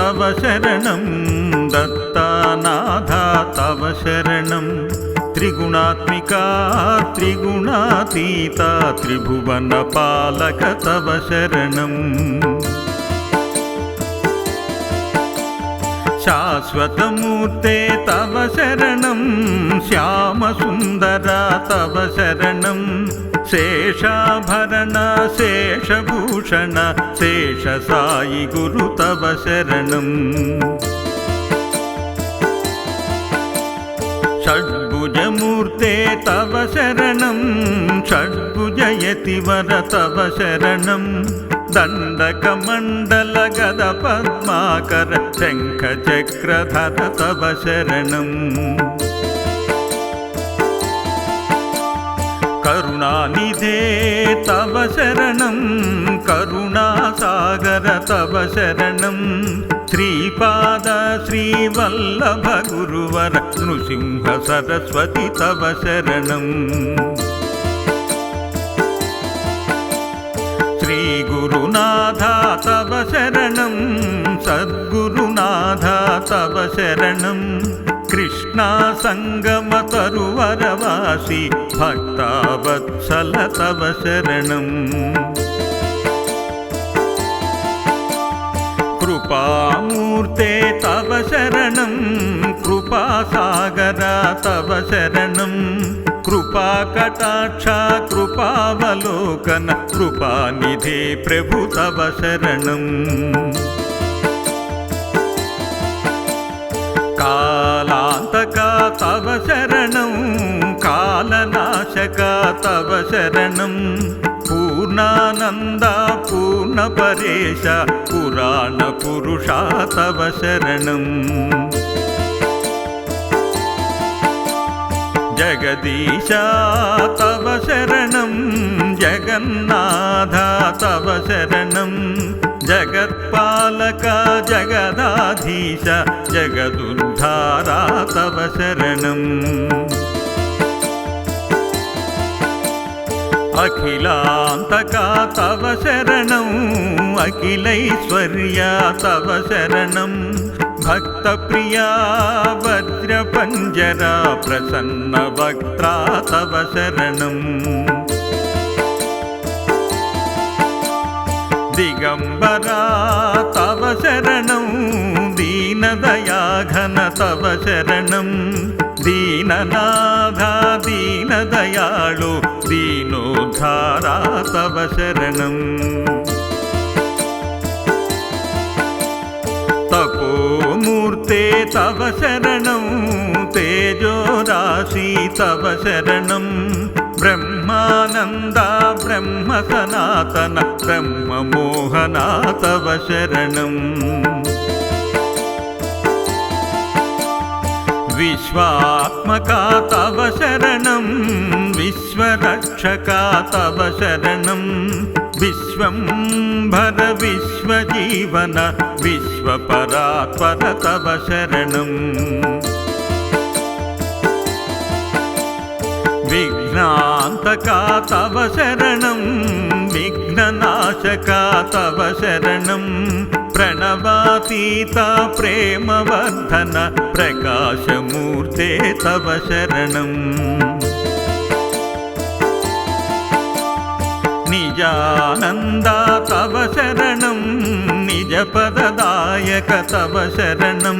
तव शरणं दत्तानाथा तव शरणं त्रिगुणात्मिका त्रिगुणातीता त्रिभुवनपालक तव शरणं शाश्वतमूर्ते तव शरणं श्यामसुन्दरा तव शरणं शेषाभरण शेषभूषण शेषसायि गुरु तव शरणं षड्भुजमूर्ते तव शरणं षड्भुजयतिवर तव शरणं दण्डकमण्डल गद पद्माकर शङ्खचक्रधर तव शरणं करुणानिधे तव शरणं करुणासागर तव शरणं श्रीपाद श्रीवल्लभ गुरुवर नृसिंह सरस्वती तव शरणं श्रीगुरुनाथा तव शरणं सद्गुरुनाथा तव शरणं कृष्णा संगम तरुवरवासी भक्तावत्सल तव शरणं कृपामूर्ते तव शरणं कृपासागरा तव शरणं कृपाकटाक्ष कृपावलोकन कृपानिधे प्रभु तव शरणं कालान्तका तव शरणं कालनाशका तव शरणं पूर्णानन्दा पूर्णपरेश पुराणपुरुषा तव शरणं जगदीशा तव शरणं जगन्नाथा तव शरणं जगत्पालका जगदाधीश जगदुद्धारा तव शरणं अखिलान्तका तव शरणं अखिलैश्वर्या तव शरणं भक्तप्रिया वज्रपञ्जरा प्रसन्नवक्त्रा तव शरणं दिगम्बरा तव शरणं दीनदयाघन तव शरणं दीननाथा दीनदयाळु दीनोद्धारा तव शरणं तपोमूर्ते तव शरणं तेजोराशि तव शरणं ब्रह्मानन्दा ब्रह्मसनातन ब्रह्ममोहना तव शरणं विश्वात्मका तव शरणं विश्वरक्षका तव शरणं विश्वंभर विश्वजीवन विश्वपरात्पर तव शरणं विघ्नान्तका तव शरणं विघ्ननाशका तव शरणं प्रणवातीता प्रेमवर्धन प्रकाशमूर्ते तव शरणं निजानन्दा तव शरणं निजपददायक तव शरणं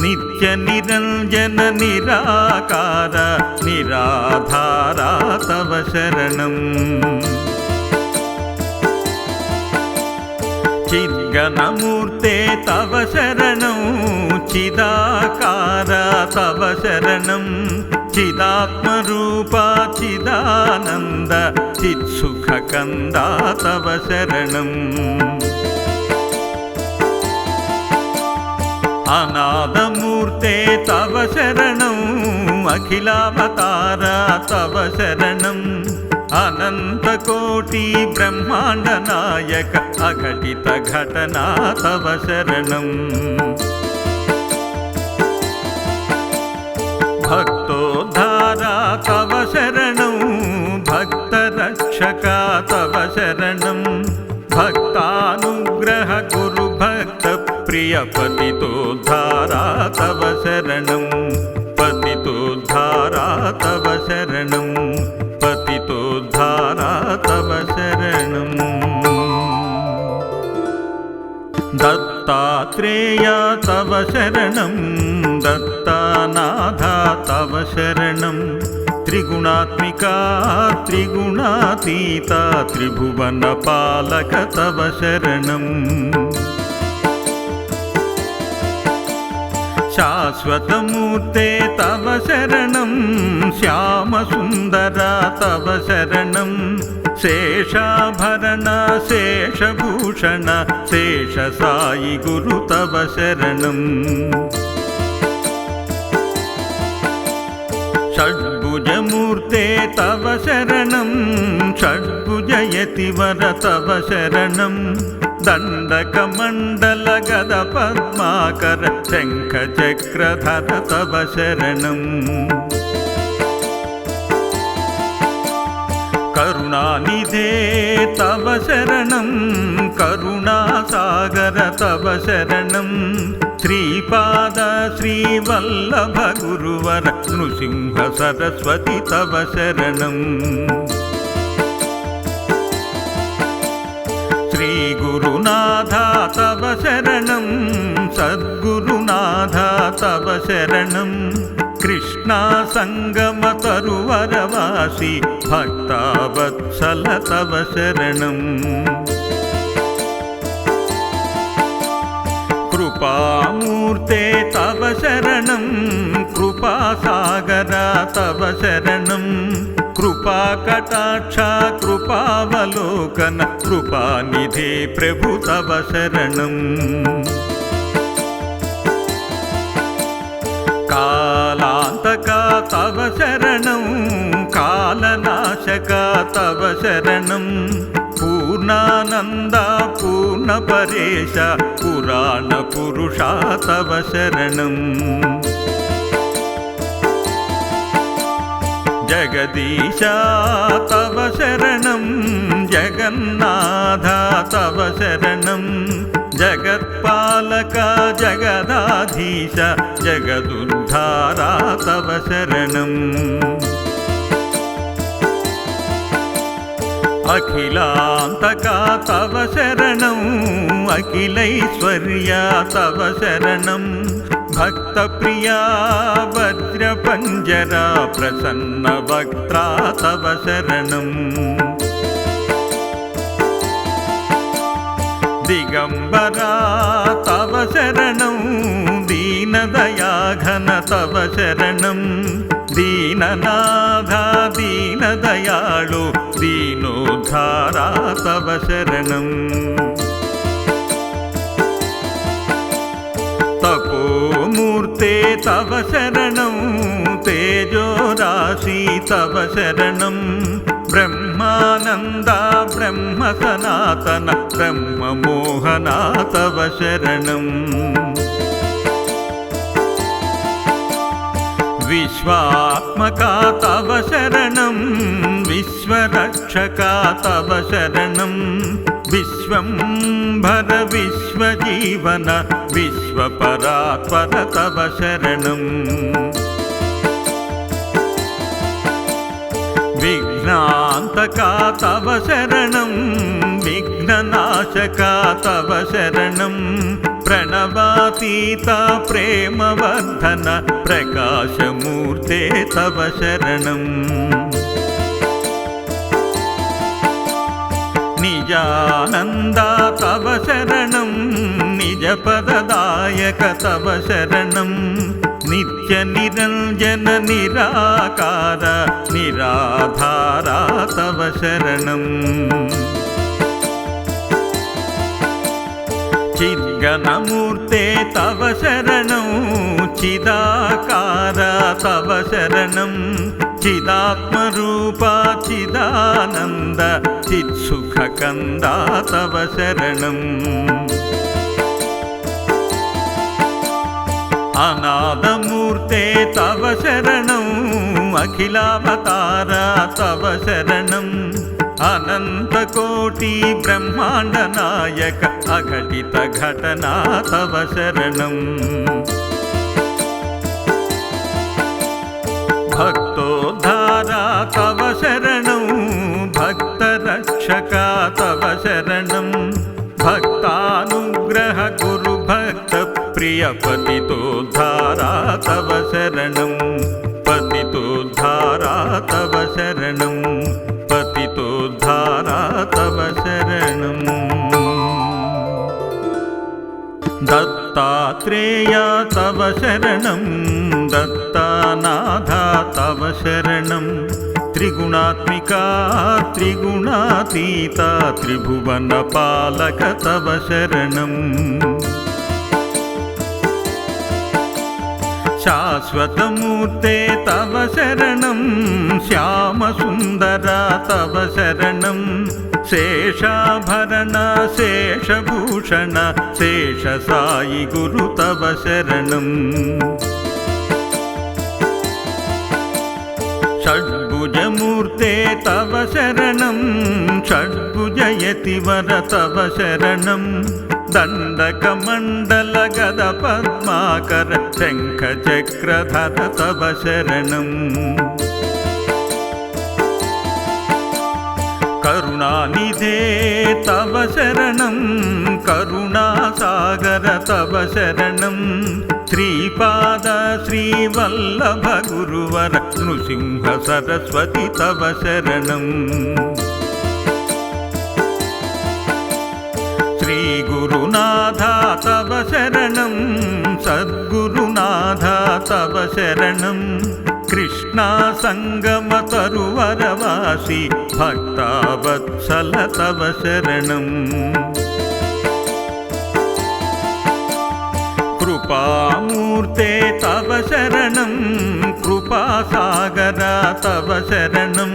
नित्यनिरञ्जन निराकार निराधारा तव शरणं चिद्गणमूर्ते तव शरणं चिदाकार तव शरणं चिदात्मरूपा चिदानन्द चित्सुखकन्दा तव शरणं अनादमूर्ते तव शरणं अखिलावतारा तव शरणं अनन्तकोटि ब्रह्माण्डनायक अघटित घटना तव शरणं भक्तोद्धारा तव शरणं भक्तरक्षका तव शरणं भक्तानुग्रह गुरु भक्त प्रिय प्रिय पतितोद्धारा तव शरणं पतितोद्धारा तव शरणं पतितोद्धारा तव शरणम् दत्तात्रेया तव शरणं दत्तानाथा तव शरणं त्रिगुणात्मिका त्रिगुणातीता त्रिभुवनपालक तव शरणं शाश्वतमूर्ते तव शरणं श्यामसुन्दरा तव शरणं शेषाभरण शेषभूषण शेषसायि गुरु तव शरणं षड्भुजमूर्ते तव शरणं षड्भुजयतिवर तव शरणं दण्डकमण्डलगदपद्माकर शङ्खचक्रधर तव शरणं करुणानिधे तव शरणं करुणासागर तव शरणं श्रीपाद श्रीवल्लभ गुरुवर नृसिंह सरस्वती तव शरणं श्रीगुरुनाथा तव शरणं सद्गुरुनाथा तव शरणं कृष्णा संगम तरुवरवासी भक्तावत्सल तव शरणं कृपामूर्ते तव शरणं कृपासागरा तव शरणं कृपाकटाक्षा कृपावलोकन कृपानिधे प्रभु तव शरणं कालान्तका तव शरणं कालनाशका तव शरणं पूर्णानन्दा पूर्णपरेश पुराणपुरुषा तव शरणं जगदीशा तव शरणं जगन्नाथा तव शरणं जगत्पालका जगदाधीश जगदुद्धारा तव शरणं अखिलान्तका तव शरणं अखिलैश्वर्या तव शरणं भक्तप्रिया वज्रपञ्जरा प्रसन्नवक्त्रा तव शरणं दिगम्बरा तव शरणं दीनदयाघन तव शरणं दीननाथा दीनदयाळु दीनोद्धारा तव शरणं तपोमूर्ते तव शरणं तेजोराशि तव शरणं ब्रह्मानन्दा ब्रह्म सनातन ब्रह्ममोहना तव शरणं विश्वात्मका तव शरणं विश्वरक्षका तव शरणं विश्वंभर विश्वजीवन विश्वपरात्पर तव शरणं विघ्नान्तका तव शरणं विघ्ननाशका तव शरणं प्रणवातीता प्रेमवर्धन प्रकाशमूर्ते तव शरणं निजानन्दा तव शरणं निजपददायक तव शरणं नित्यनिरञ्जन निराकार निराधारा तव शरणं चिद्गणमूर्ते तव शरणं चिदाकार तव शरणं चिदात्मरूपा चिदानन्द चित्सुखकन्दा तव शरणं अनादमूर्ते तव शरणं अखिलावतारा तव शरणं अनन्तकोटि ब्रह्माण्ड नायक अघटित घटना तव शरणम् भक्तोद्धारा तव शरणं भक्तरक्षका तव शरणं भक्तानुग्रह गुरु भक्त प्रिय पतितोद्धारा तव शरणं पतितोद्धारा तव शरणं पतितोद्धारा तव शरणम् दत्तात्रेय तव शरणं दत्तानाथा तव शरणं त्रिगुणात्मिका त्रिगुणातीता त्रिभुवनपालक तव शरणं शाश्वतमूर्ते तव शरणं श्यामसुन्दरा तव शरणं शेषाभरण शेषभूषण शेषसायि गुरु तव शरणं षड्भुजमूर्ते तव शरणं षड्भुजयतिवर तव शरणं दण्डकमण्डल गद पद्माकर शङ्खचक्रधर तव शरणं करुणानिधे तव शरणं करुणासागर तव शरणं श्रीपाद श्रीवल्लभ गुरुवर नृसिंह सरस्वती तव शरणं श्रीगुरुनाथा तव शरणं सद्गुरुनाथा तव शरणं कृष्णा संगम तरुवरवासी भक्तावत्सल तव शरणं कृपामूर्ते तव शरणं कृपासागरा तव शरणं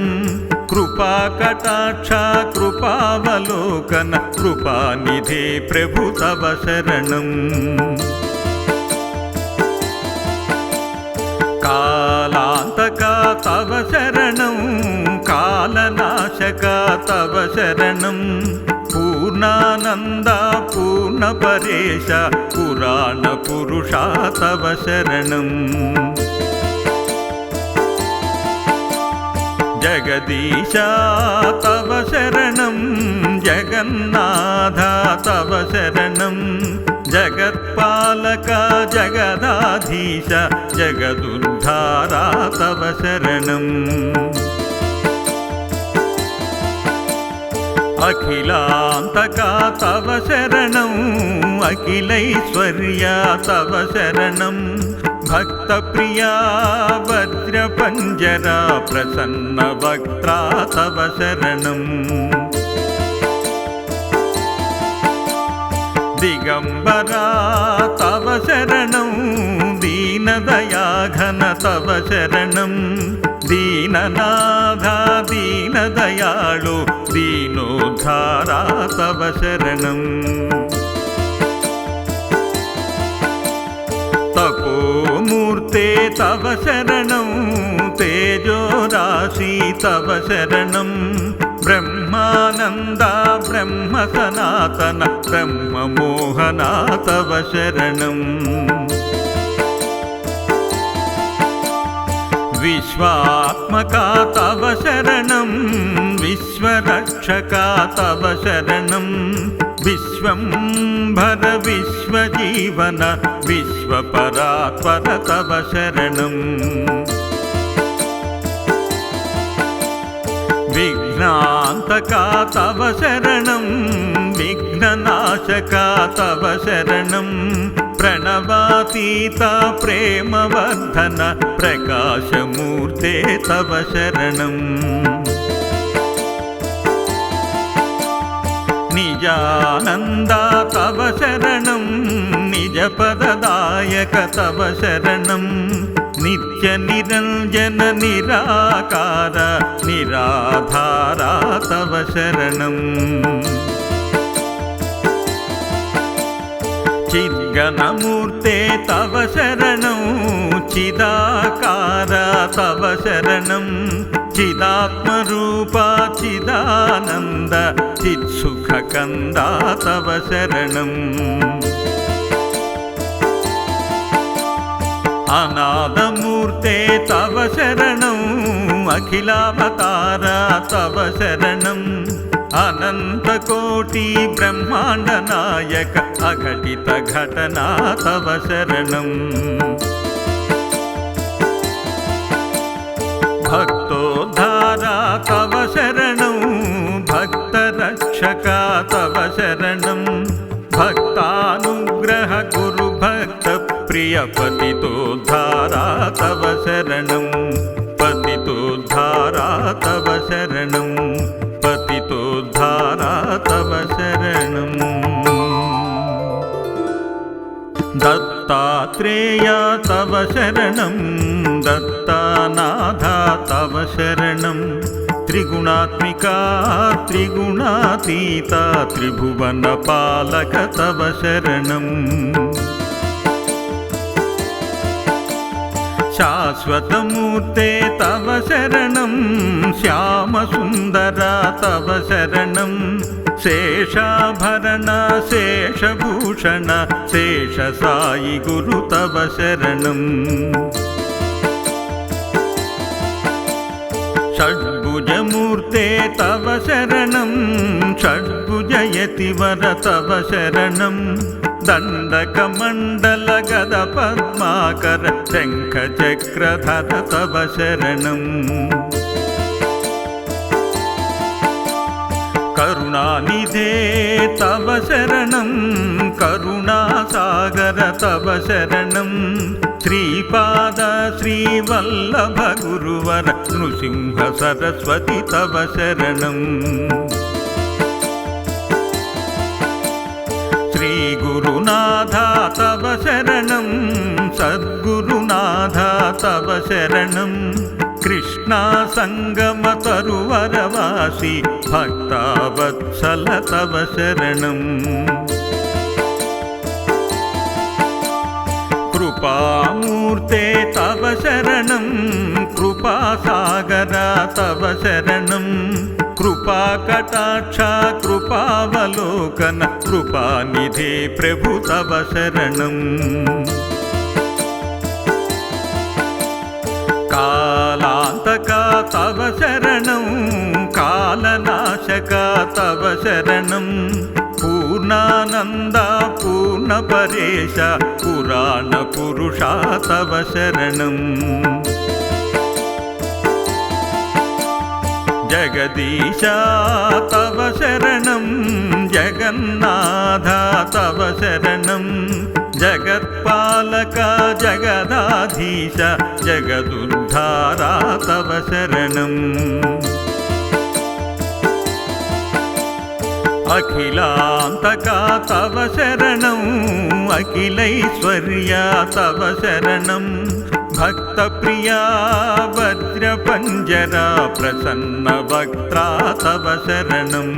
कृपाकटाक्ष कृपावलोकन कृपानिधे प्रभु तव शरणं कालान्तका तव शरणं कालनाशका तव शरणं पूर्णानन्दा पूर्णपरेश पुराणपुरुषा तव शरणं जगदीशा तव शरणं जगन्नाथा तव शरणं जगत्पालका जगदाधीश जगदुद्धारा तव शरणं अखिलान्तका तव शरणं अखिलैश्वर्या तव शरणं भक्तप्रिया वज्रपञ्जरा प्रसन्नवक्त्रा तव शरणं दिगम्बरा तव शरणं दीनदयाघन तव शरणं दीननाथा दीनदयाळु दीनोद्धारा तव शरणं तपोमूर्ते तव शरणं तेजोराशि तव शरणं ब्रह्मानन्दा ब्रह्म सनातन ब्रह्ममोहना तव शरणं विश्वात्मका तव शरणं विश्वरक्षका तव शरणं विश्वंभर विश्वजीवन विश्वपरात्पर तव शरणं विघ्नान्तका तव शरणं विघ्ननाशका तव शरणं प्रणवातीता प्रेमवर्धन प्रकाशमूर्ते तव शरणं निजानन्दा तव शरणं निजपददायक तव शरणं नित्यनिरञ्जन निराकार निराधारा तव शरणं चिद्गणमूर्ते तव शरणं चिदाकार तव शरणं चिदात्मरूप चिदानन्द चित्सुखकन्दा तव शरणम् अनादमूर्ते तव शरणम् अखिलावतार तव शरणम् अनन्तकोटि ब्रह्माण्डनायक अघटित घटना तव शरणम् भक्तोद्धारा तव शरणं भक्तरक्षका तव शरणं भक्तानुग्रह कुरु भक्तप्रिय पतितोद्धारा तव शरणं पतितोद्धारा तव शरणं पतितोद्धारा तव शरणम् दत्तात्रेय तव शरणं दत्तानाथ तव शरणं त्रिगुणात्मिका त्रिगुणातीता त्रिभुवनपालक तव शरणं शाश्वतमूर्ते तव शरणं श्यामसुन्दरा तव शरणं शेषाभरण शेषभूषण शेषसायि गुरु तव शरणं षड्भुजमूर्ते तव शरणं षड्भुजयतिवर तव शरणं दण्डकमण्डल गद पद्माकर शङ्खचक्रधर तव शरणं करुणानिधे तव शरणं करुणासागर तव शरणं श्रीपाद श्रीवल्लभ गुरुवर नृसिंह सरस्वती तव शरणं श्रीगुरुनाथ तव शरणं सद्गुरुनाथ तव शरणं कृष्णा संगम तरुवरवासी भक्तावत्सल तव शरणं कृपामूर्ते तव शरणं कृपासागर तव शरणं कृपाकटाक्ष कृपावलोकन कृपानिधे प्रभु तव शरणं कालान्तका तव शरणं कालनाशका तव शरणं पूर्णानन्दा पूर्णपरेश पुराणपुरुषा तव शरणं जगदीशा तव शरणं जगन्नाथ तव शरणं जगत्पालक जगदाधीश जगदुद्धारा तव शरणम् अखिलान्तका तव शरणं अखिलैश्वर्या तव शरणं भक्तप्रिया वज्रपञ्जरा प्रसन्नवक्त्रा तव शरणं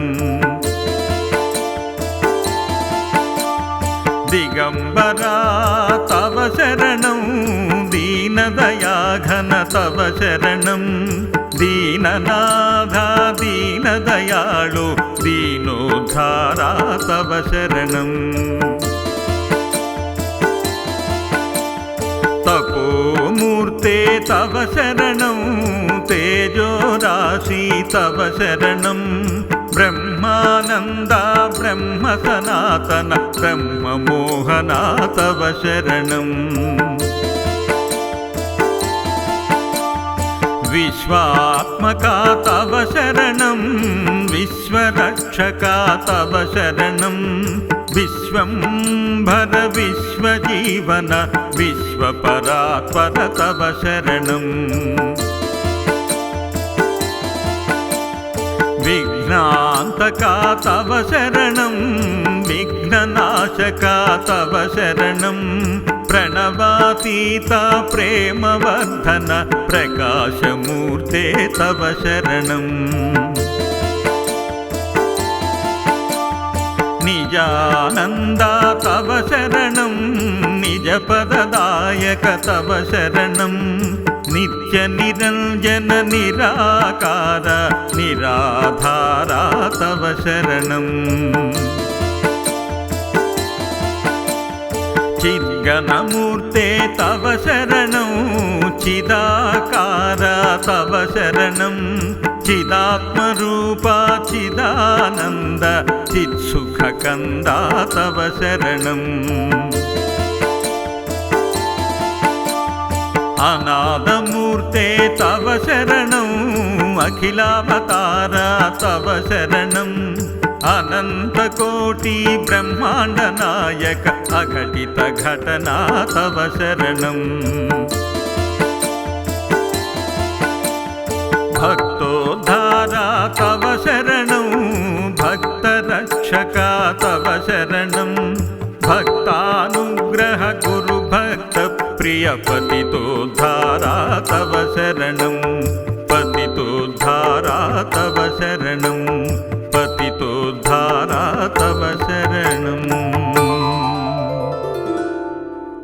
दिगम्बरा तव शरणं दीनदयाघन तव शरणं दीननाथ दीनदयाळु दीनोद्धारा तव शरणं तपोमूर्ते तव शरणं तेजोराशि तव शरणं ब्रह्मानन्दा ब्रह्म सनातन ब्रह्ममोहना तव शरणं विश्वात्मका तव शरणं विश्वरक्षका तव शरणं विश्वंभर विश्वजीवन विश्वपरात्पर तव शरणं विघ्नान्तका तव शरणं विघ्ननाशका तव शरणं प्रणवातीता प्रेमवर्धन प्रकाशमूर्ते तव शरणं निजानन्दा तव शरणं निजपददायक तव शरणं నిత్య నిరంజన నిరాకార నిరాధార తవ శరణం చిద్గణమూర్తే తవ శరణం చిదాకార తవ శరణం చిదాత్మరూప చిదానంద చిత్సుఖకంద తవ శరణం అనాదమూర్తే తవ శరణం అఖిలావతార తవ శరణం అనంతకోటి బ్రహ్మాండ నాయక అఘటిత ఘటనా తవ శరణం భక్తోద్ధార తవ శరణం భక్తరక్షక తవ శరణం భక్తానుగ్రహ గురు భక్త ప్రియ పతితోద్ధార తవ శరణం పతితోద్ధార తవ శరణం